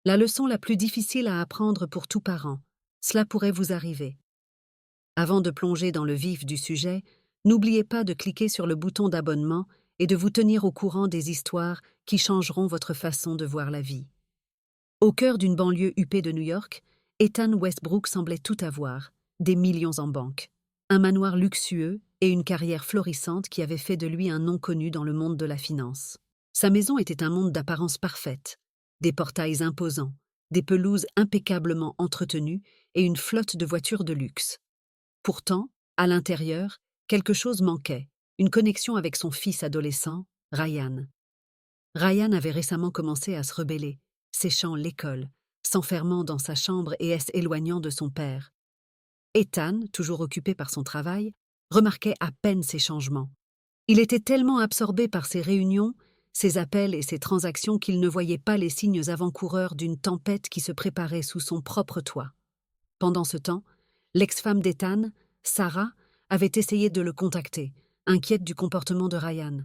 La leçon la plus difficile à apprendre pour tout parent. Cela pourrait vous arriver. Avant de plonger dans le vif du sujet, n'oubliez pas de cliquer sur le bouton d'abonnement et de vous tenir au courant des histoires qui changeront votre façon de voir la vie. Au cœur d'une banlieue huppée de New York, Ethan Westbrook semblait tout avoir, des millions en banque, un manoir luxueux et une carrière florissante qui avait fait de lui un nom connu dans le monde de la finance. Sa maison était un monde d'apparence parfaite, des portails imposants, des pelouses impeccablement entretenues et une flotte de voitures de luxe. Pourtant, à l'intérieur, quelque chose manquait, une connexion avec son fils adolescent, Ryan. Ryan avait récemment commencé à se rebeller, séchant l'école, s'enfermant dans sa chambre et s'éloignant de son père. Ethan, toujours occupé par son travail, remarquait à peine ces changements. Il était tellement absorbé par ses réunions, ses appels et ses transactions qu'il ne voyait pas les signes avant-coureurs d'une tempête qui se préparait sous son propre toit. Pendant ce temps, l'ex-femme d'Ethan, Sarah, avait essayé de le contacter, inquiète du comportement de Ryan.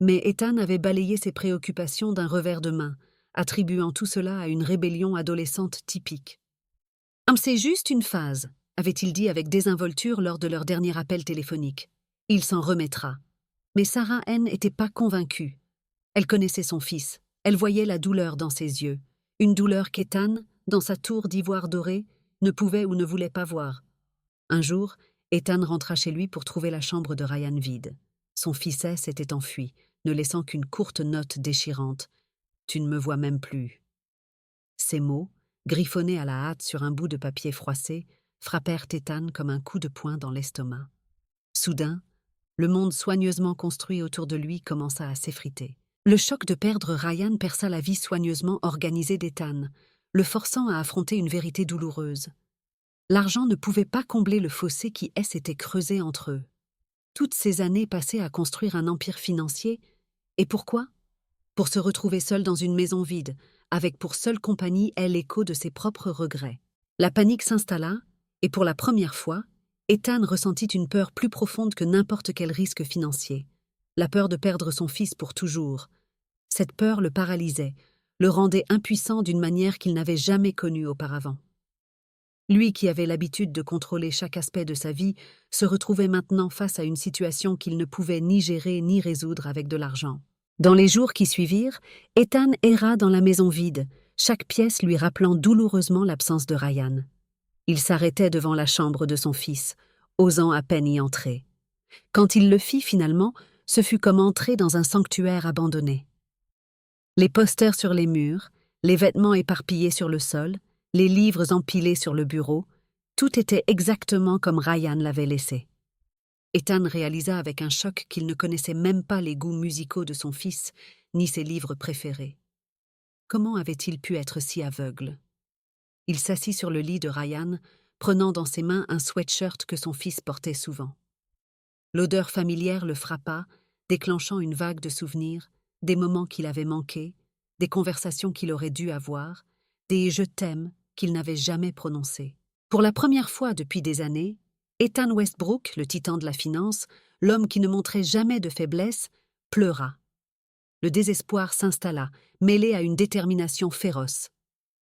Mais Ethan avait balayé ses préoccupations d'un revers de main, attribuant tout cela à une rébellion adolescente typique. « C'est juste une phase », avait-il dit avec désinvolture lors de leur dernier appel téléphonique. Il s'en remettra. Mais Sarah N. n'était pas convaincue. Elle connaissait son fils, elle voyait la douleur dans ses yeux, une douleur qu'Ethan, dans sa tour d'ivoire doré, ne pouvait ou ne voulait pas voir. Un jour, Ethan rentra chez lui pour trouver la chambre de Ryan vide. Son fils s'était enfui, ne laissant qu'une courte note déchirante. « Tu ne me vois même plus. » Ces mots, griffonnés à la hâte sur un bout de papier froissé, frappèrent Ethan comme un coup de poing dans l'estomac. Soudain, le monde soigneusement construit autour de lui commença à s'effriter. Le choc de perdre Ryan perça la vie soigneusement organisée d'Ethan, le forçant à affronter une vérité douloureuse. L'argent ne pouvait pas combler le fossé qui s'était creusé entre eux. Toutes ces années passées à construire un empire financier, et pourquoi ? Pour se retrouver seul dans une maison vide, avec pour seule compagnie l'écho de ses propres regrets. La panique s'installa, et pour la première fois, Ethan ressentit une peur plus profonde que n'importe quel risque financier. La peur de perdre son fils pour toujours. Cette peur le paralysait, le rendait impuissant d'une manière qu'il n'avait jamais connue auparavant. Lui qui avait l'habitude de contrôler chaque aspect de sa vie se retrouvait maintenant face à une situation qu'il ne pouvait ni gérer ni résoudre avec de l'argent. Dans les jours qui suivirent, Ethan erra dans la maison vide, chaque pièce lui rappelant douloureusement l'absence de Ryan. Il s'arrêtait devant la chambre de son fils, osant à peine y entrer. Quand il le fit finalement, ce fut comme entrer dans un sanctuaire abandonné. Les posters sur les murs, les vêtements éparpillés sur le sol, les livres empilés sur le bureau, tout était exactement comme Ryan l'avait laissé. Ethan réalisa avec un choc qu'il ne connaissait même pas les goûts musicaux de son fils, ni ses livres préférés. Comment avait-il pu être si aveugle ? Il s'assit sur le lit de Ryan, prenant dans ses mains un sweatshirt que son fils portait souvent. L'odeur familière le frappa, déclenchant une vague de souvenirs, des moments qu'il avait manqués, des conversations qu'il aurait dû avoir, des « je t'aime » qu'il n'avait jamais prononcés. Pour la première fois depuis des années, Ethan Westbrook, le titan de la finance, l'homme qui ne montrait jamais de faiblesse, pleura. Le désespoir s'installa, mêlé à une détermination féroce.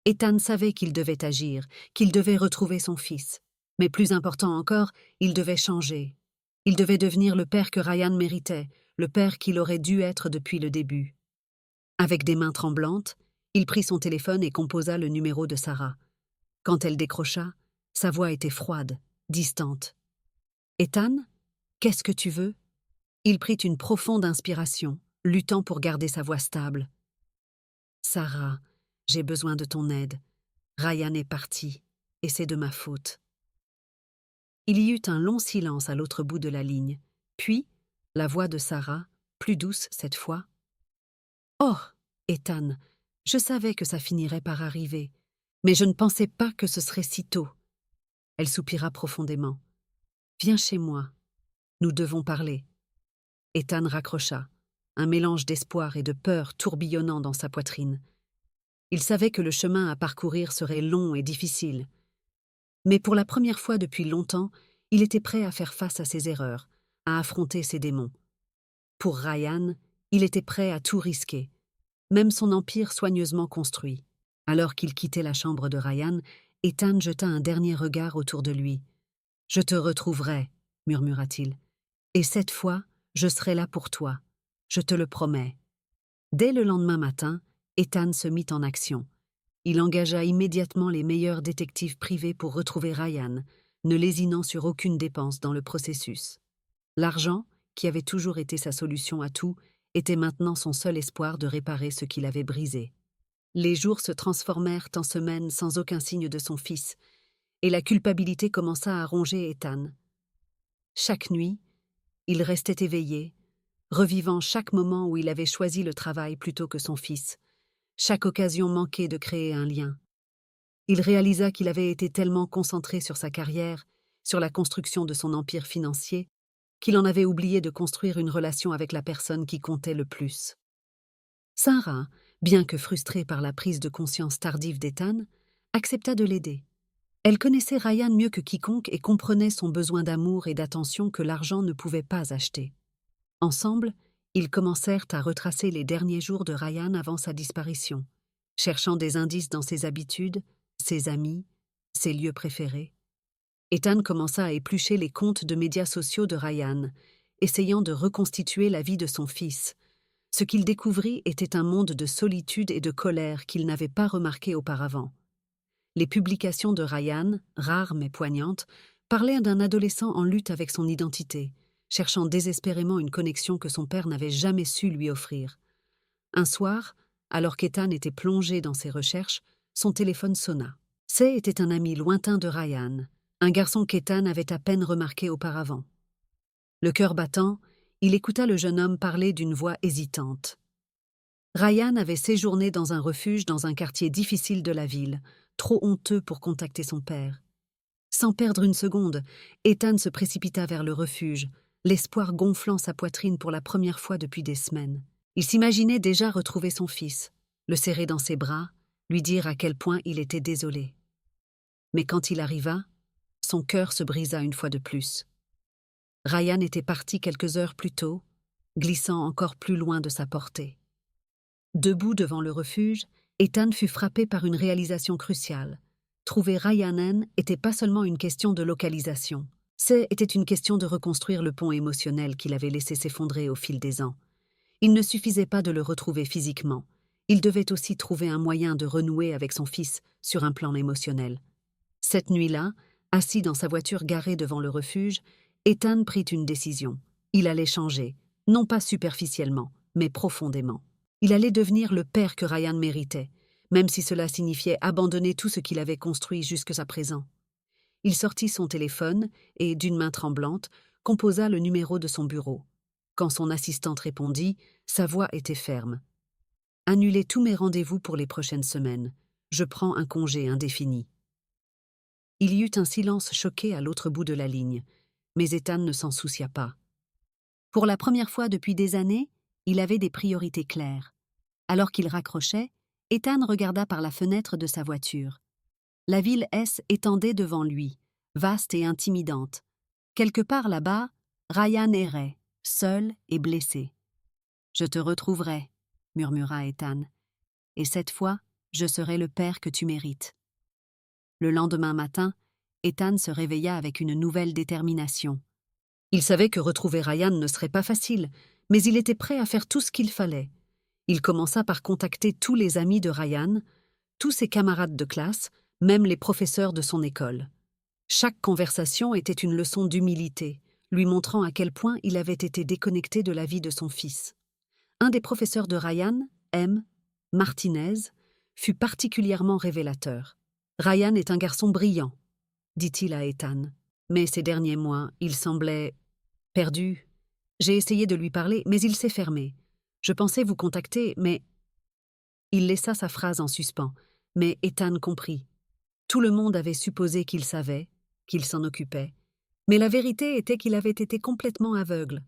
Ethan savait qu'il devait agir, qu'il devait retrouver son fils. Mais plus important encore, il devait changer. Il devait devenir le père que Ryan méritait, le père qu'il aurait dû être depuis le début. Avec des mains tremblantes, il prit son téléphone et composa le numéro de Sarah. Quand elle décrocha, sa voix était froide, distante. « Ethan, qu'est-ce que tu veux ?» Il prit une profonde inspiration, luttant pour garder sa voix stable. « Sarah, j'ai besoin de ton aide. Ryan est parti, et c'est de ma faute. » Il y eut un long silence à l'autre bout de la ligne, puis la voix de Sarah, plus douce cette fois. « Oh, Ethan, je savais que ça finirait par arriver, mais je ne pensais pas que ce serait si tôt. » Elle soupira profondément. « Viens chez moi. Nous devons parler. » Ethan raccrocha, un mélange d'espoir et de peur tourbillonnant dans sa poitrine. Il savait que le chemin à parcourir serait long et difficile. Mais pour la première fois depuis longtemps, il était prêt à faire face à ses erreurs, à affronter ses démons. Pour Ryan, il était prêt à tout risquer, même son empire soigneusement construit. Alors qu'il quittait la chambre de Ryan, Ethan jeta un dernier regard autour de lui. « Je te retrouverai, murmura-t-il. Et cette fois, je serai là pour toi. Je te le promets. » Dès le lendemain matin, Ethan se mit en action. Il engagea immédiatement les meilleurs détectives privés pour retrouver Ryan, ne lésinant sur aucune dépense dans le processus. L'argent, qui avait toujours été sa solution à tout, était maintenant son seul espoir de réparer ce qu'il avait brisé. Les jours se transformèrent en semaines sans aucun signe de son fils, et la culpabilité commença à ronger Ethan. Chaque nuit, il restait éveillé, revivant chaque moment où il avait choisi le travail plutôt que son fils, chaque occasion manquée de créer un lien. Il réalisa qu'il avait été tellement concentré sur sa carrière, sur la construction de son empire financier, qu'il en avait oublié de construire une relation avec la personne qui comptait le plus. Sarah, bien que frustrée par la prise de conscience tardive d'Ethan, accepta de l'aider. Elle connaissait Ryan mieux que quiconque et comprenait son besoin d'amour et d'attention que l'argent ne pouvait pas acheter. Ensemble, ils commencèrent à retracer les derniers jours de Ryan avant sa disparition, cherchant des indices dans ses habitudes, ses amis, ses lieux préférés. Ethan commença à éplucher les comptes de médias sociaux de Ryan, essayant de reconstituer la vie de son fils. Ce qu'il découvrit était un monde de solitude et de colère qu'il n'avait pas remarqué auparavant. Les publications de Ryan, rares mais poignantes, parlaient d'un adolescent en lutte avec son identité, cherchant désespérément une connexion que son père n'avait jamais su lui offrir. Un soir, alors qu'Ethan était plongé dans ses recherches, son téléphone sonna. C'est était un ami lointain de Ryan, un garçon qu'Ethan avait à peine remarqué auparavant. Le cœur battant, il écouta le jeune homme parler d'une voix hésitante. Ryan avait séjourné dans un refuge dans un quartier difficile de la ville, trop honteux pour contacter son père. Sans perdre une seconde, Ethan se précipita vers le refuge, l'espoir gonflant sa poitrine pour la première fois depuis des semaines. Il s'imaginait déjà retrouver son fils, le serrer dans ses bras, lui dire à quel point il était désolé. Mais quand il arriva, son cœur se brisa une fois de plus. Ryan était parti quelques heures plus tôt, glissant encore plus loin de sa portée. Debout devant le refuge, Ethan fut frappé par une réalisation cruciale. Trouver Ryan n'était pas seulement une question de localisation. C'était une question de reconstruire le pont émotionnel qu'il avait laissé s'effondrer au fil des ans. Il ne suffisait pas de le retrouver physiquement. Il devait aussi trouver un moyen de renouer avec son fils sur un plan émotionnel. Cette nuit-là, assis dans sa voiture garée devant le refuge, Ethan prit une décision. Il allait changer, non pas superficiellement, mais profondément. Il allait devenir le père que Ryan méritait, même si cela signifiait abandonner tout ce qu'il avait construit jusqu'à présent. Il sortit son téléphone et, d'une main tremblante, composa le numéro de son bureau. Quand son assistante répondit, sa voix était ferme. « Annulez tous mes rendez-vous pour les prochaines semaines. Je prends un congé indéfini. » Il y eut un silence choqué à l'autre bout de la ligne, mais Ethan ne s'en soucia pas. Pour la première fois depuis des années, il avait des priorités claires. Alors qu'il raccrochait, Ethan regarda par la fenêtre de sa voiture. La ville S étendait devant lui, vaste et intimidante. Quelque part là-bas, Ryan errait, seul et blessé. « Je te retrouverai, » murmura Ethan, « et cette fois, je serai le père que tu mérites. » Le lendemain matin, Ethan se réveilla avec une nouvelle détermination. Il savait que retrouver Ryan ne serait pas facile, mais il était prêt à faire tout ce qu'il fallait. Il commença par contacter tous les amis de Ryan, tous ses camarades de classe, même les professeurs de son école. Chaque conversation était une leçon d'humilité, lui montrant à quel point il avait été déconnecté de la vie de son fils. Un des professeurs de Ryan, M. Martinez, fut particulièrement révélateur. « Ryan est un garçon brillant », dit-il à Ethan. Mais ces derniers mois, il semblait perdu. J'ai essayé de lui parler, mais il s'est fermé. Je pensais vous contacter, mais... Il laissa sa phrase en suspens, mais Ethan comprit. Tout le monde avait supposé qu'il savait, qu'il s'en occupait, mais la vérité était qu'il avait été complètement aveugle.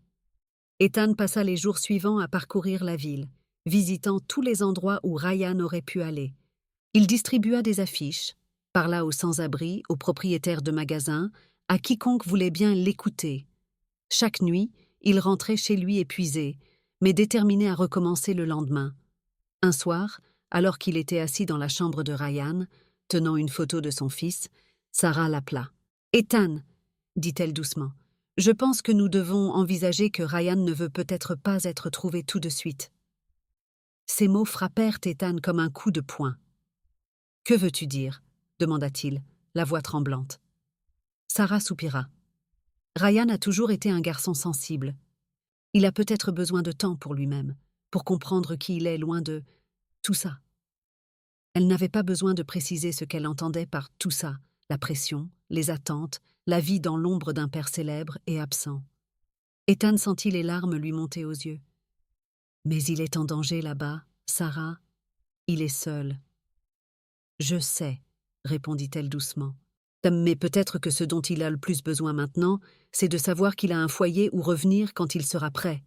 Ethan passa les jours suivants à parcourir la ville, visitant tous les endroits où Ryan aurait pu aller. Il distribua des affiches, parla aux sans-abri, aux propriétaires de magasins, à quiconque voulait bien l'écouter. Chaque nuit, il rentrait chez lui épuisé, mais déterminé à recommencer le lendemain. Un soir, Alors qu'il était assis dans la chambre de Ryan, tenant une photo de son fils, Sarah l'appela. « Ethan !» dit-elle doucement. « Je pense que nous devons envisager que Ryan ne veut peut-être pas être trouvé tout de suite. » Ces mots frappèrent Ethan comme un coup de poing. « Que veux-tu dire » demanda-t-il, la voix tremblante. Sarah soupira. Ryan a toujours été un garçon sensible. Il a peut-être besoin de temps pour lui-même, pour comprendre qui il est loin de tout ça. Elle n'avait pas besoin de préciser ce qu'elle entendait par tout ça, la pression, les attentes, la vie dans l'ombre d'un père célèbre et absent. Ethan sentit les larmes lui monter aux yeux. « Mais il est en danger là-bas, Sarah. Il est seul. »« Je sais, » répondit-elle doucement. « Mais peut-être que ce dont il a le plus besoin maintenant, c'est de savoir qu'il a un foyer où revenir quand il sera prêt.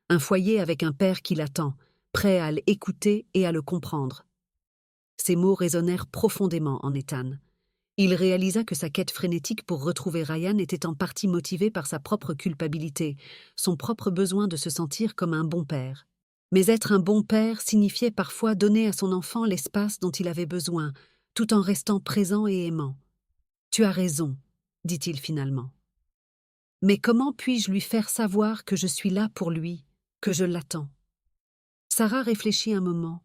Un foyer avec un père qui l'attend, prêt à l'écouter et à le comprendre. » Ces mots résonnèrent profondément en Ethan. Il réalisa que sa quête frénétique pour retrouver Ryan était en partie motivée par sa propre culpabilité, son propre besoin de se sentir comme un bon père. Mais être un bon père signifiait parfois donner à son enfant l'espace dont il avait besoin, tout en restant présent et aimant. « Tu as raison, » dit-il finalement. « Mais comment puis-je lui faire savoir que je suis là pour lui, que je l'attends ?» Sarah réfléchit un moment.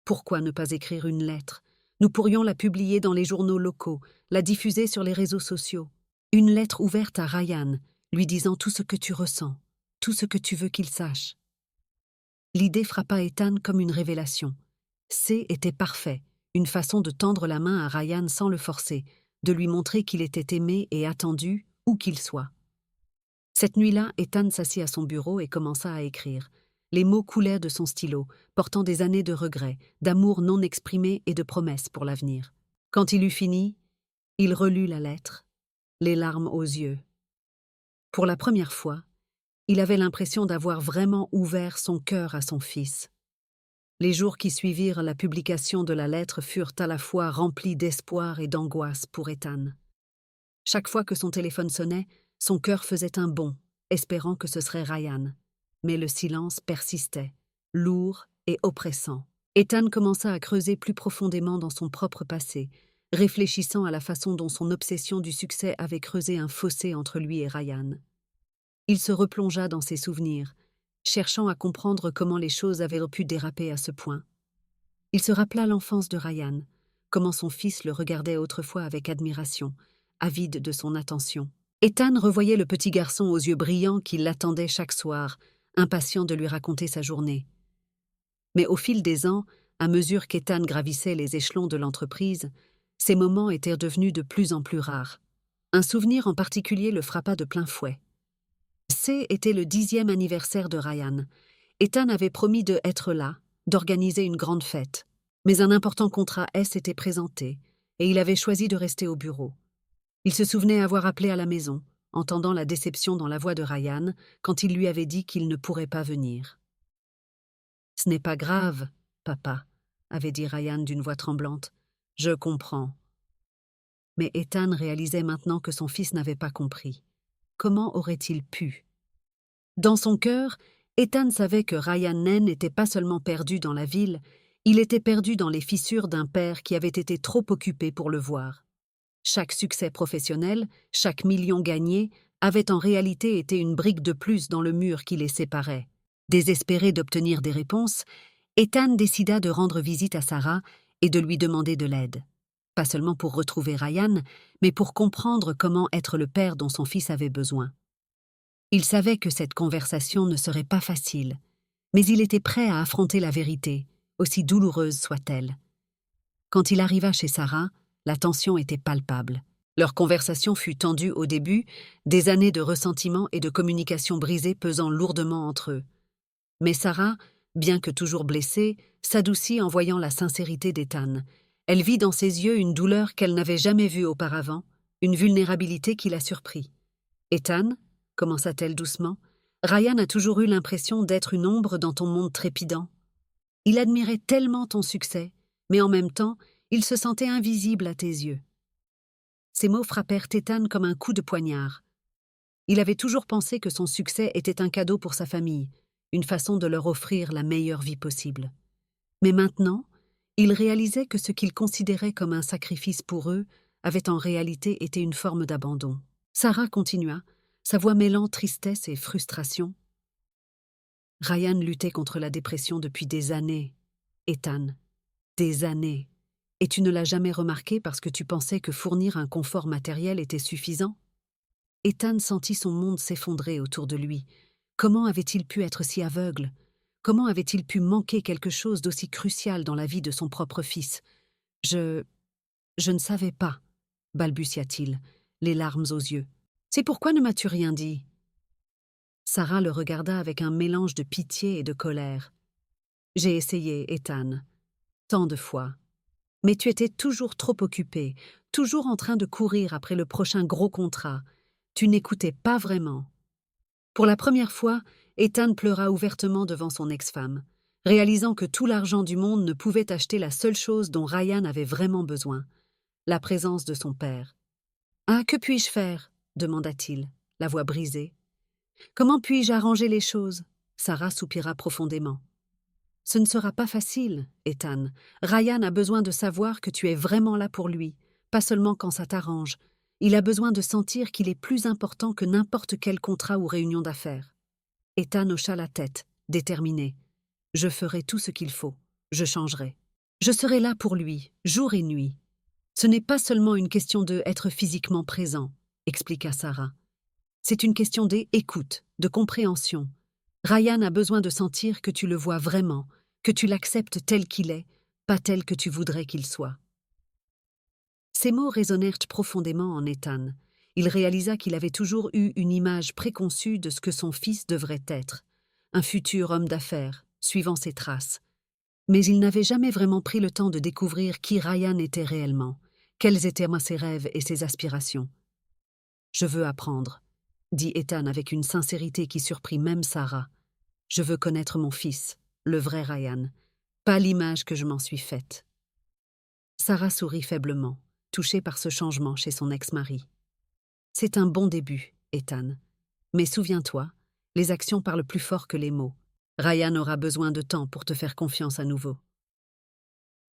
Pourquoi ne pas écrire une lettre ? Nous pourrions la publier dans les journaux locaux, la diffuser sur les réseaux sociaux. Une lettre ouverte à Ryan, lui disant tout ce que tu ressens, tout ce que tu veux qu'il sache. L'idée frappa Ethan comme une révélation. C était parfait, une façon de tendre la main à Ryan sans le forcer, de lui montrer qu'il était aimé et attendu, où qu'il soit. Cette nuit-là, Ethan s'assit à son bureau et commença à écrire. Les mots coulèrent de son stylo, portant des années de regrets, d'amour non exprimé et de promesses pour l'avenir. Quand il eut fini, il relut la lettre, les larmes aux yeux. Pour la première fois, il avait l'impression d'avoir vraiment ouvert son cœur à son fils. Les jours qui suivirent la publication de la lettre furent à la fois remplis d'espoir et d'angoisse pour Ethan. Chaque fois que son téléphone sonnait, son cœur faisait un bond, espérant que ce serait Ryan. Mais le silence persistait, lourd et oppressant. Ethan commença à creuser plus profondément dans son propre passé, réfléchissant à la façon dont son obsession du succès avait creusé un fossé entre lui et Ryan. Il se replongea dans ses souvenirs, cherchant à comprendre comment les choses avaient pu déraper à ce point. Il se rappela l'enfance de Ryan, comment son fils le regardait autrefois avec admiration, avide de son attention. Ethan revoyait le petit garçon aux yeux brillants qui l'attendait chaque soir, impatient de lui raconter sa journée. Mais au fil des ans, à mesure qu'Ethan gravissait les échelons de l'entreprise, ces moments étaient devenus de plus en plus rares. Un souvenir en particulier le frappa de plein fouet. Était le 10e anniversaire de Ryan. Ethan avait promis de être là, d'organiser une grande fête. Mais un important contrat s'était présenté, et il avait choisi de rester au bureau. Il se souvenait avoir appelé à la maison, entendant la déception dans la voix de Ryan quand il lui avait dit qu'il ne pourrait pas venir. « Ce n'est pas grave, papa, » avait dit Ryan d'une voix tremblante. « Je comprends. » Mais Ethan réalisait maintenant que son fils n'avait pas compris. Comment aurait-il pu ? Dans son cœur, Ethan savait que Ryan Nen n'était pas seulement perdu dans la ville, il était perdu dans les fissures d'un père qui avait été trop occupé pour le voir. Chaque succès professionnel, chaque million gagné, avait en réalité été une brique de plus dans le mur qui les séparait. Désespéré d'obtenir des réponses, Ethan décida de rendre visite à Sarah et de lui demander de l'aide. Pas seulement pour retrouver Ryan, mais pour comprendre comment être le père dont son fils avait besoin. Il savait que cette conversation ne serait pas facile, mais il était prêt à affronter la vérité, aussi douloureuse soit-elle. Quand il arriva chez Sarah, la tension était palpable. Leur conversation fut tendue au début, des années de ressentiment et de communication brisée pesant lourdement entre eux. Mais Sarah, bien que toujours blessée, s'adoucit en voyant la sincérité d'Ethan. Elle vit dans ses yeux une douleur qu'elle n'avait jamais vue auparavant, une vulnérabilité qui la surprit. « Ethan » commença-t-elle doucement, « Ryan a toujours eu l'impression d'être une ombre dans ton monde trépidant. Il admirait tellement ton succès, mais en même temps, il se sentait invisible à tes yeux. » Ces mots frappèrent Ethan comme un coup de poignard. Il avait toujours pensé que son succès était un cadeau pour sa famille, une façon de leur offrir la meilleure vie possible. Mais maintenant, Il réalisait que ce qu'il considérait comme un sacrifice pour eux avait en réalité été une forme d'abandon. Sarah continua, sa voix mêlant tristesse et frustration. Ryan luttait contre la dépression depuis des années, Ethan. Des années. Et tu ne l'as jamais remarqué parce que tu pensais que fournir un confort matériel était suffisant? Ethan sentit son monde s'effondrer autour de lui. Comment avait-il pu être si aveugle? Comment avait-il pu manquer quelque chose d'aussi crucial dans la vie de son propre fils? Je ne savais pas, balbutia-t-il, les larmes aux yeux. C'est pourquoi ne m'as-tu rien dit? Sarah le regarda avec un mélange de pitié et de colère. J'ai essayé, Ethan, tant de fois. Mais tu étais toujours trop occupé, toujours en train de courir après le prochain gros contrat. Tu n'écoutais pas vraiment. Pour la première fois, Ethan pleura ouvertement devant son ex-femme, réalisant que tout l'argent du monde ne pouvait acheter la seule chose dont Ryan avait vraiment besoin, la présence de son père. « Ah, que puis-je faire » demanda-t-il, la voix brisée. « Comment puis-je arranger les choses » Sarah soupira profondément. « Ce ne sera pas facile, Ethan. Ryan a besoin de savoir que tu es vraiment là pour lui, pas seulement quand ça t'arrange. Il a besoin de sentir qu'il est plus important que n'importe quel contrat ou réunion d'affaires. » Ethan hocha la tête, déterminé. « Je ferai tout ce qu'il faut. Je changerai. Je serai là pour lui, jour et nuit. Ce n'est pas seulement une question de être physiquement présent, » expliqua Sarah. C'est une question d'écoute, de compréhension. Ryan a besoin de sentir que tu le vois vraiment, que tu l'acceptes tel qu'il est, pas tel que tu voudrais qu'il soit. Ces mots résonnèrent profondément en Ethan. Il réalisa qu'il avait toujours eu une image préconçue de ce que son fils devrait être, un futur homme d'affaires, suivant ses traces. Mais il n'avait jamais vraiment pris le temps de découvrir qui Ryan était réellement, quels étaient ses rêves et ses aspirations. « Je veux apprendre », dit Ethan avec une sincérité qui surprit même Sarah. « Je veux connaître mon fils, le vrai Ryan, pas l'image que je m'en suis faite. » Sarah sourit faiblement, touchée par ce changement chez son ex-mari. « C'est un bon début, Ethan. Mais souviens-toi, les actions parlent plus fort que les mots. Ryan aura besoin de temps pour te faire confiance à nouveau. »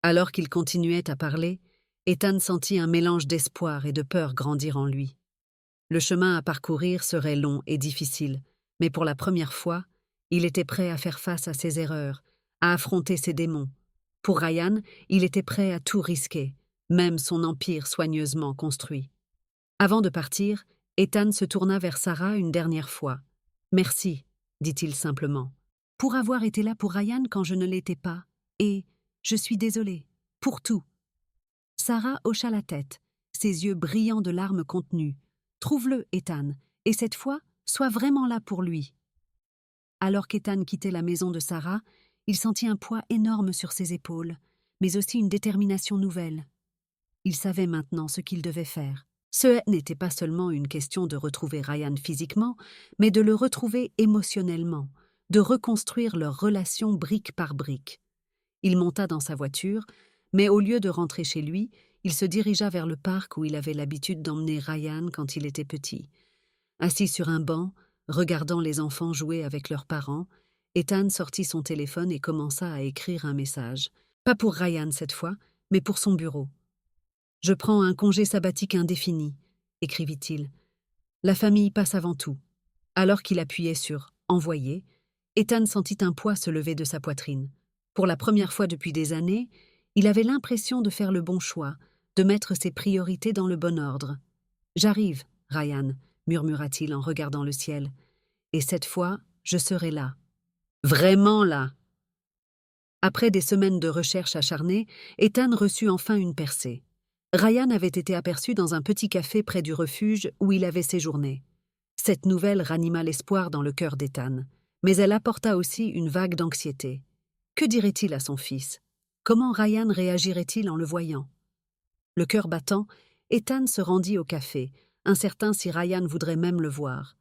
Alors qu'il continuait à parler, Ethan sentit un mélange d'espoir et de peur grandir en lui. Le chemin à parcourir serait long et difficile, mais pour la première fois, il était prêt à faire face à ses erreurs, à affronter ses démons. Pour Ryan, il était prêt à tout risquer, même son empire soigneusement construit. Avant de partir, Ethan se tourna vers Sarah une dernière fois. « Merci, » dit-il simplement, « pour avoir été là pour Ryan quand je ne l'étais pas, et je suis désolé, pour tout. » Sarah hocha la tête, ses yeux brillants de larmes contenues. « Trouve-le, Ethan, et cette fois, sois vraiment là pour lui. » Alors qu'Ethan quittait la maison de Sarah, il sentit un poids énorme sur ses épaules, mais aussi une détermination nouvelle. Il savait maintenant ce qu'il devait faire. Ce n'était pas seulement une question de retrouver Ryan physiquement, mais de le retrouver émotionnellement, de reconstruire leur relation brique par brique. Il monta dans sa voiture, mais au lieu de rentrer chez lui, il se dirigea vers le parc où il avait l'habitude d'emmener Ryan quand il était petit. Assis sur un banc, regardant les enfants jouer avec leurs parents, Ethan sortit son téléphone et commença à écrire un message. Pas pour Ryan cette fois, mais pour son bureau. « Je prends un congé sabbatique indéfini », écrivit-il. « La famille passe avant tout. » Alors qu'il appuyait sur « Envoyer », Ethan sentit un poids se lever de sa poitrine. Pour la première fois depuis des années, il avait l'impression de faire le bon choix, de mettre ses priorités dans le bon ordre. « J'arrive, Ryan », murmura-t-il en regardant le ciel. « Et cette fois, je serai là. Vraiment là !» Après des semaines de recherche acharnées, Ethan reçut enfin une percée. Ryan avait été aperçu dans un petit café près du refuge où il avait séjourné. Cette nouvelle ranima l'espoir dans le cœur d'Ethan, mais elle apporta aussi une vague d'anxiété. Que dirait-il à son fils? Comment Ryan réagirait-il en le voyant? Le cœur battant, Ethan se rendit au café, incertain si Ryan voudrait même le voir.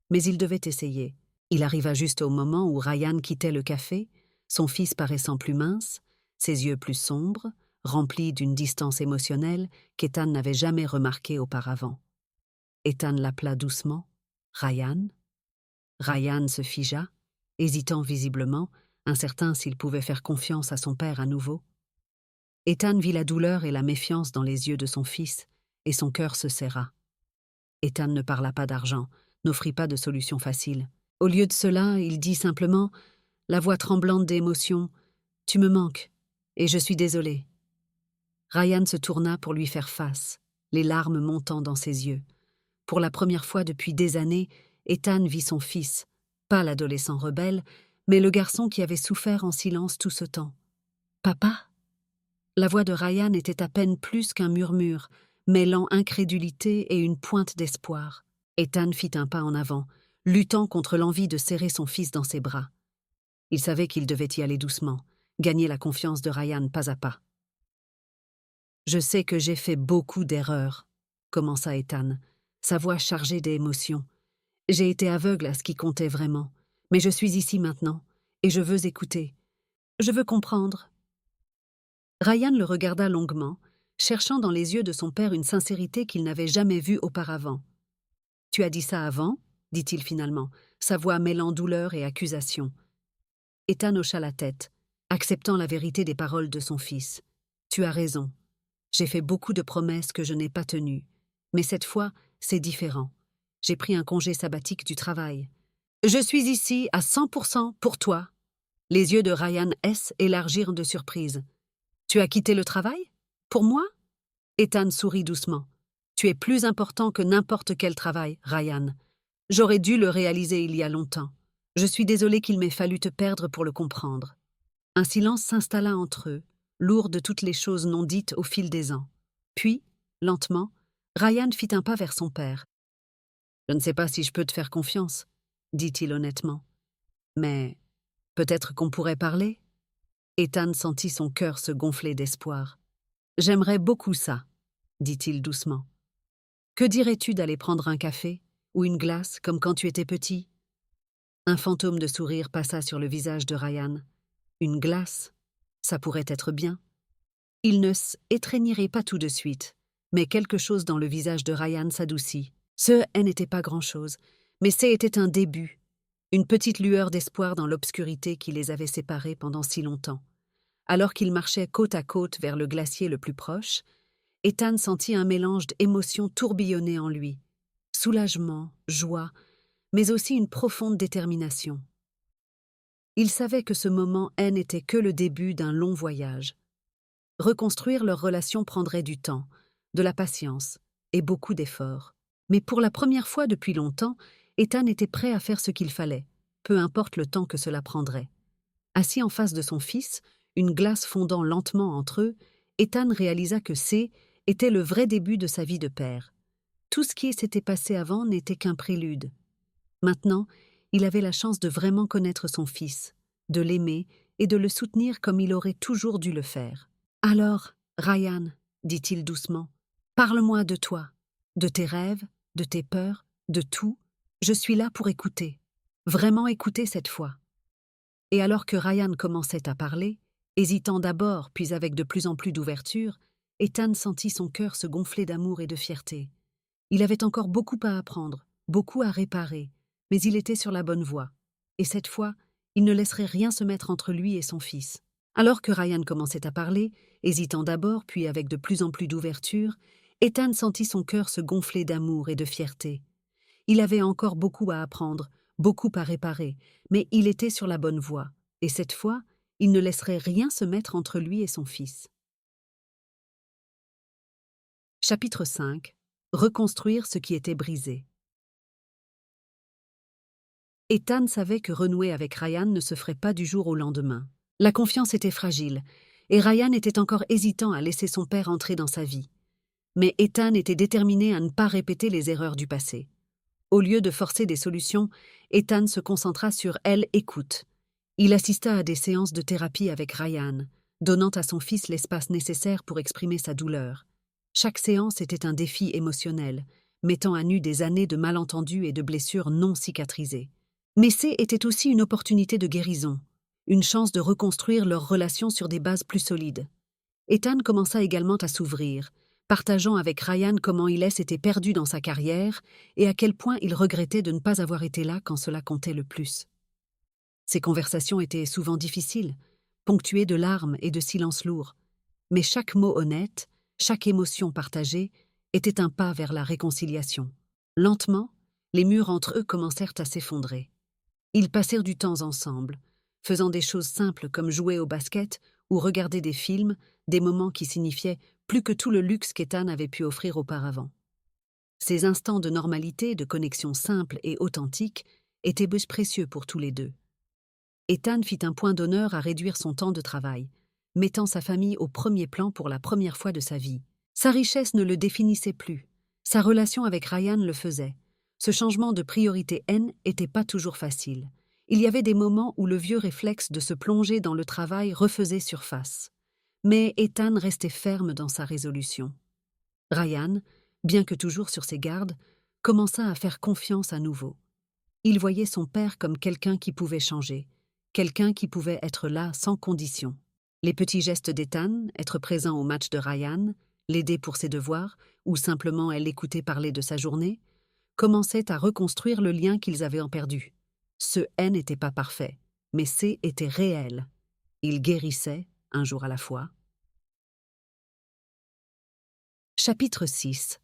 Mais il devait essayer. Il arriva juste au moment où Ryan quittait le café, son fils paraissant plus mince, ses yeux plus sombres, remplis d'une distance émotionnelle qu'Ethan n'avait jamais remarquée auparavant. Ethan l'appela doucement « Ryan ». Ryan se figea, hésitant visiblement, incertain s'il pouvait faire confiance à son père à nouveau. Ethan vit la douleur et la méfiance dans les yeux de son fils, et son cœur se serra. Ethan ne parla pas d'argent, n'offrit pas de solution facile. Au lieu de cela, il dit simplement, la voix tremblante d'émotion, « Tu me manques, et je suis désolé. » Ryan se tourna pour lui faire face, les larmes montant dans ses yeux. Pour la première fois depuis des années, Ethan vit son fils, pas l'adolescent rebelle, mais le garçon qui avait souffert en silence tout ce temps. « Papa ?» La voix de Ryan était à peine plus qu'un murmure, mêlant incrédulité et une pointe d'espoir. Ethan fit un pas en avant, luttant contre l'envie de serrer son fils dans ses bras. Il savait qu'il devait y aller doucement, gagner la confiance de Ryan pas à pas. « Je sais que j'ai fait beaucoup d'erreurs, » commença Ethan, sa voix chargée d'émotion. « J'ai été aveugle à ce qui comptait vraiment, mais je suis ici maintenant, et je veux écouter. Je veux comprendre. » Ryan le regarda longuement, cherchant dans les yeux de son père une sincérité qu'il n'avait jamais vue auparavant. « Tu as dit ça avant ?» dit-il finalement, sa voix mêlant douleur et accusation. Ethan hocha la tête, acceptant la vérité des paroles de son fils. « Tu as raison. J'ai fait beaucoup de promesses que je n'ai pas tenues. Mais cette fois, c'est différent. J'ai pris un congé sabbatique du travail. Je suis ici à 100% pour toi. » Les yeux de Ryan S. élargirent de surprise. « Tu as quitté le travail? Pour moi ?» Ethan sourit doucement. « Tu es plus important que n'importe quel travail, Ryan. J'aurais dû le réaliser il y a longtemps. Je suis désolé qu'il m'ait fallu te perdre pour le comprendre. » Un silence s'installa entre eux, lourd de toutes les choses non dites au fil des ans. Puis, lentement, Ryan fit un pas vers son père. « Je ne sais pas si je peux te faire confiance, » dit-il honnêtement. « Mais peut-être qu'on pourrait parler ?» Ethan sentit son cœur se gonfler d'espoir. « J'aimerais beaucoup ça, » dit-il doucement. « Que dirais-tu d'aller prendre un café ou une glace comme quand tu étais petit ?» Un fantôme de sourire passa sur le visage de Ryan. Une glace, ça pourrait être bien. Il ne s'étreignirait pas tout de suite, mais quelque chose dans le visage de Ryan s'adoucit. Ce n'était pas grand-chose, mais c'était un début, une petite lueur d'espoir dans l'obscurité qui les avait séparés pendant si longtemps. Alors qu'ils marchaient côte à côte vers le glacier le plus proche, Ethan sentit un mélange d'émotions tourbillonner en lui. Soulagement, joie, mais aussi une profonde détermination. Il savait que ce moment n'était que le début d'un long voyage. Reconstruire leur relation prendrait du temps, de la patience et beaucoup d'efforts. Mais pour la première fois depuis longtemps, Ethan était prêt à faire ce qu'il fallait, peu importe le temps que cela prendrait. Assis en face de son fils, une glace fondant lentement entre eux, Ethan réalisa que était le vrai début de sa vie de père. Tout ce qui s'était passé avant n'était qu'un prélude. Maintenant, il avait la chance de vraiment connaître son fils, de l'aimer et de le soutenir comme il aurait toujours dû le faire. « Alors, Ryan, » dit-il doucement, « parle-moi de toi, de tes rêves, de tes peurs, de tout. Je suis là pour écouter, vraiment écouter cette fois. » Et alors que Ryan commençait à parler, hésitant d'abord puis avec de plus en plus d'ouverture, Ethan sentit son cœur se gonfler d'amour et de fierté. Il avait encore beaucoup à apprendre, beaucoup à réparer, mais il était sur la bonne voie. Et cette fois, il ne laisserait rien se mettre entre lui et son fils. Alors que Ryan commençait à parler, hésitant d'abord puis avec de plus en plus d'ouverture, Ethan sentit son cœur se gonfler d'amour et de fierté. Il avait encore beaucoup à apprendre, beaucoup à réparer, mais il était sur la bonne voie, et cette fois, il ne laisserait rien se mettre entre lui et son fils. Chapitre 5. Reconstruire ce qui était brisé. Ethan savait que renouer avec Ryan ne se ferait pas du jour au lendemain. La confiance était fragile, et Ryan était encore hésitant à laisser son père entrer dans sa vie. Mais Ethan était déterminé à ne pas répéter les erreurs du passé. Au lieu de forcer des solutions, Ethan se concentra sur écoute. Il assista à des séances de thérapie avec Ryan, donnant à son fils l'espace nécessaire pour exprimer sa douleur. Chaque séance était un défi émotionnel, mettant à nu des années de malentendus et de blessures non cicatrisées. Mais était aussi une opportunité de guérison, une chance de reconstruire leur relation sur des bases plus solides. Ethan commença également à s'ouvrir, partageant avec Ryan comment il s'était perdu dans sa carrière et à quel point il regrettait de ne pas avoir été là quand cela comptait le plus. Ces conversations étaient souvent difficiles, ponctuées de larmes et de silences lourds, Mais chaque mot honnête, chaque émotion partagée, était un pas vers la réconciliation. Lentement, les murs entre eux commencèrent à s'effondrer. Ils passèrent du temps ensemble, faisant des choses simples comme jouer au basket ou regarder des films, des moments qui signifiaient plus que tout le luxe qu'Ethan avait pu offrir auparavant. Ces instants de normalité, de connexion simple et authentique, étaient précieux pour tous les deux. Ethan fit un point d'honneur à réduire son temps de travail, mettant sa famille au premier plan pour la première fois de sa vie. Sa richesse ne le définissait plus. Sa relation avec Ryan le faisait. Ce changement de priorité n'était pas toujours facile. Il y avait des moments où le vieux réflexe de se plonger dans le travail refaisait surface. Mais Ethan restait ferme dans sa résolution. Ryan, bien que toujours sur ses gardes, commença à faire confiance à nouveau. Il voyait son père comme quelqu'un qui pouvait changer, quelqu'un qui pouvait être là sans condition. Les petits gestes d'Ethan, être présent au match de Ryan, l'aider pour ses devoirs, ou simplement l'écouter parler de sa journée, commençaient à reconstruire le lien qu'ils avaient perdu. Ce N n'était pas parfait, mais C était réel. Il guérissait, un jour à la fois. Chapitre 6.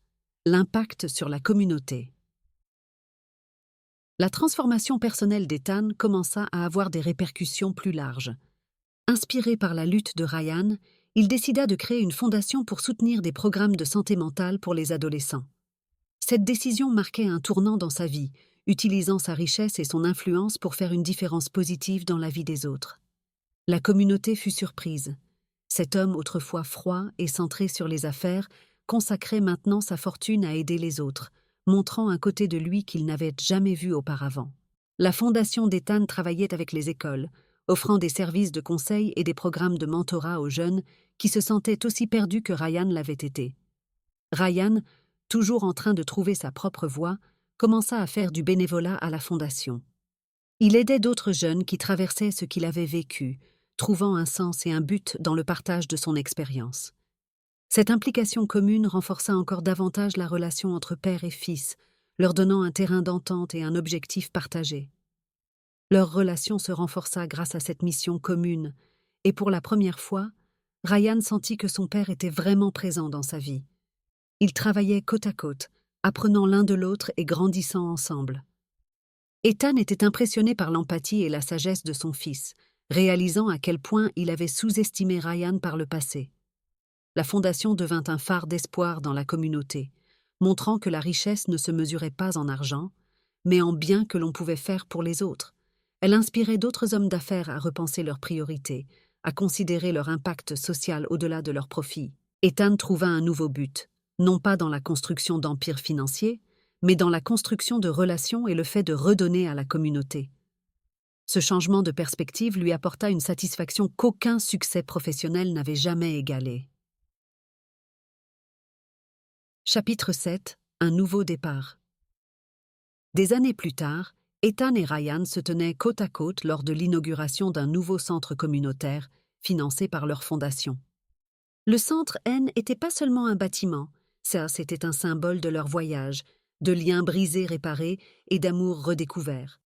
L'impact sur la communauté. La transformation personnelle d'Ethan commença à avoir des répercussions plus larges. Inspiré par la lutte de Ryan, il décida de créer une fondation pour soutenir des programmes de santé mentale pour les adolescents. Cette décision marquait un tournant dans sa vie, utilisant sa richesse et son influence pour faire une différence positive dans la vie des autres. La communauté fut surprise. Cet homme autrefois froid et centré sur les affaires consacrait maintenant sa fortune à aider les autres, montrant un côté de lui qu'il n'avait jamais vu auparavant. La fondation d'Ethan travaillait avec les écoles, offrant des services de conseil et des programmes de mentorat aux jeunes qui se sentaient aussi perdus que Ryan l'avait été. Ryan, toujours en train de trouver sa propre voie, commença à faire du bénévolat à la fondation. Il aidait d'autres jeunes qui traversaient ce qu'il avait vécu, trouvant un sens et un but dans le partage de son expérience. Cette implication commune renforça encore davantage la relation entre père et fils, leur donnant un terrain d'entente et un objectif partagé. Leur relation se renforça grâce à cette mission commune, et pour la première fois, Ryan sentit que son père était vraiment présent dans sa vie. Ils travaillaient côte à côte, apprenant l'un de l'autre et grandissant ensemble. Ethan était impressionné par l'empathie et la sagesse de son fils, réalisant à quel point il avait sous-estimé Ryan par le passé. La fondation devint un phare d'espoir dans la communauté, montrant que la richesse ne se mesurait pas en argent, mais en bien que l'on pouvait faire pour les autres. Elle inspirait d'autres hommes d'affaires à repenser leurs priorités, à considérer leur impact social au-delà de leurs profits. Ethan trouva un nouveau but, non pas dans la construction d'empires financiers, mais dans la construction de relations et le fait de redonner à la communauté. Ce changement de perspective lui apporta une satisfaction qu'aucun succès professionnel n'avait jamais égalée. Chapitre 7. Un nouveau départ. Des années plus tard, Ethan et Ryan se tenaient côte à côte lors de l'inauguration d'un nouveau centre communautaire financé par leur fondation. Le centre N n'était pas seulement un bâtiment, ça c'était un symbole de leur voyage, de liens brisés réparés et d'amour redécouvert.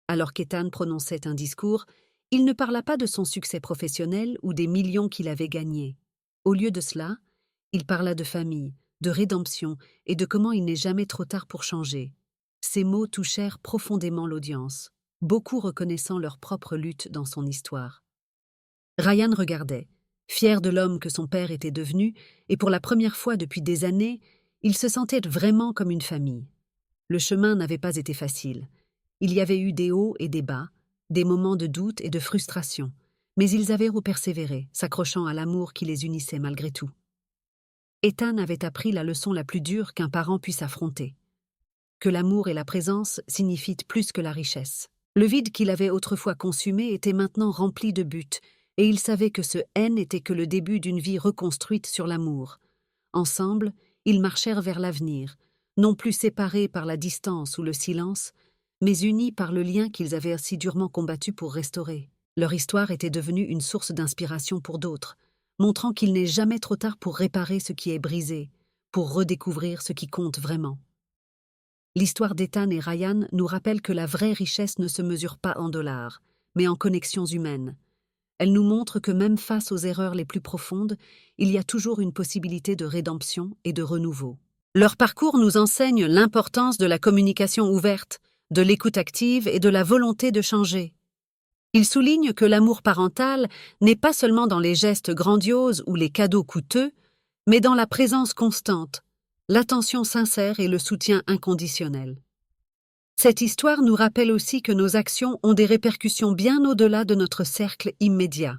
Alors qu'Ethan prononçait un discours, il ne parla pas de son succès professionnel ou des millions qu'il avait gagnés. Au lieu de cela, il parla de famille, de rédemption et de comment il n'est jamais trop tard pour changer. Ces mots touchèrent profondément l'audience, beaucoup reconnaissant leur propre lutte dans son histoire. Ryan regardait, fier de l'homme que son père était devenu, et pour la première fois depuis des années, il se sentait vraiment comme une famille. Le chemin n'avait pas été facile. Il y avait eu des hauts et des bas, des moments de doute et de frustration, mais ils avaient persévéré, s'accrochant à l'amour qui les unissait malgré tout. Ethan avait appris la leçon la plus dure qu'un parent puisse affronter, que l'amour et la présence signifient plus que la richesse. Le vide qu'il avait autrefois consumé était maintenant rempli de buts, et il savait que ce N n'était que le début d'une vie reconstruite sur l'amour. Ensemble, ils marchèrent vers l'avenir, non plus séparés par la distance ou le silence, mais unis par le lien qu'ils avaient si durement combattu pour restaurer. Leur histoire était devenue une source d'inspiration pour d'autres, montrant qu'il n'est jamais trop tard pour réparer ce qui est brisé, pour redécouvrir ce qui compte vraiment. L'histoire d'Ethan et Ryan nous rappelle que la vraie richesse ne se mesure pas en dollars, mais en connexions humaines. Elle nous montre que même face aux erreurs les plus profondes, il y a toujours une possibilité de rédemption et de renouveau. Leur parcours nous enseigne l'importance de la communication ouverte, de l'écoute active et de la volonté de changer. Ils soulignent que l'amour parental n'est pas seulement dans les gestes grandioses ou les cadeaux coûteux, mais dans la présence constante, l'attention sincère et le soutien inconditionnel. Cette histoire nous rappelle aussi que nos actions ont des répercussions bien au-delà de notre cercle immédiat.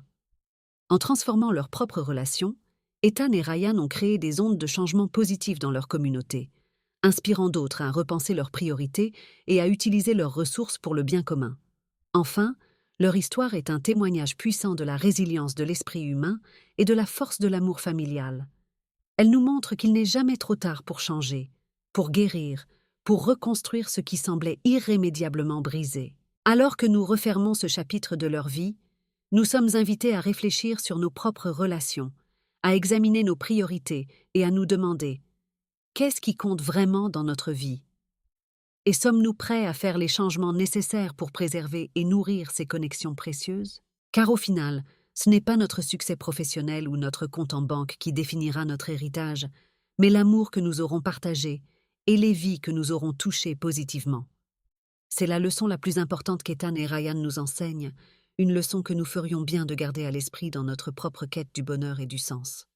En transformant leurs propres relations, Ethan et Ryan ont créé des ondes de changement positifs dans leur communauté, inspirant d'autres à repenser leurs priorités et à utiliser leurs ressources pour le bien commun. Enfin, leur histoire est un témoignage puissant de la résilience de l'esprit humain et de la force de l'amour familial. Elle nous montre qu'il n'est jamais trop tard pour changer, pour guérir, pour reconstruire ce qui semblait irrémédiablement brisé. Alors que nous refermons ce chapitre de leur vie, nous sommes invités à réfléchir sur nos propres relations, à examiner nos priorités et à nous demander « Qu'est-ce qui compte vraiment dans notre vie ?» Et sommes-nous prêts à faire les changements nécessaires pour préserver et nourrir ces connexions précieuses? Car au final, ce n'est pas notre succès professionnel ou notre compte en banque qui définira notre héritage, mais l'amour que nous aurons partagé et les vies que nous aurons touchées positivement. C'est la leçon la plus importante qu'Ethan et Ryan nous enseignent, une leçon que nous ferions bien de garder à l'esprit dans notre propre quête du bonheur et du sens.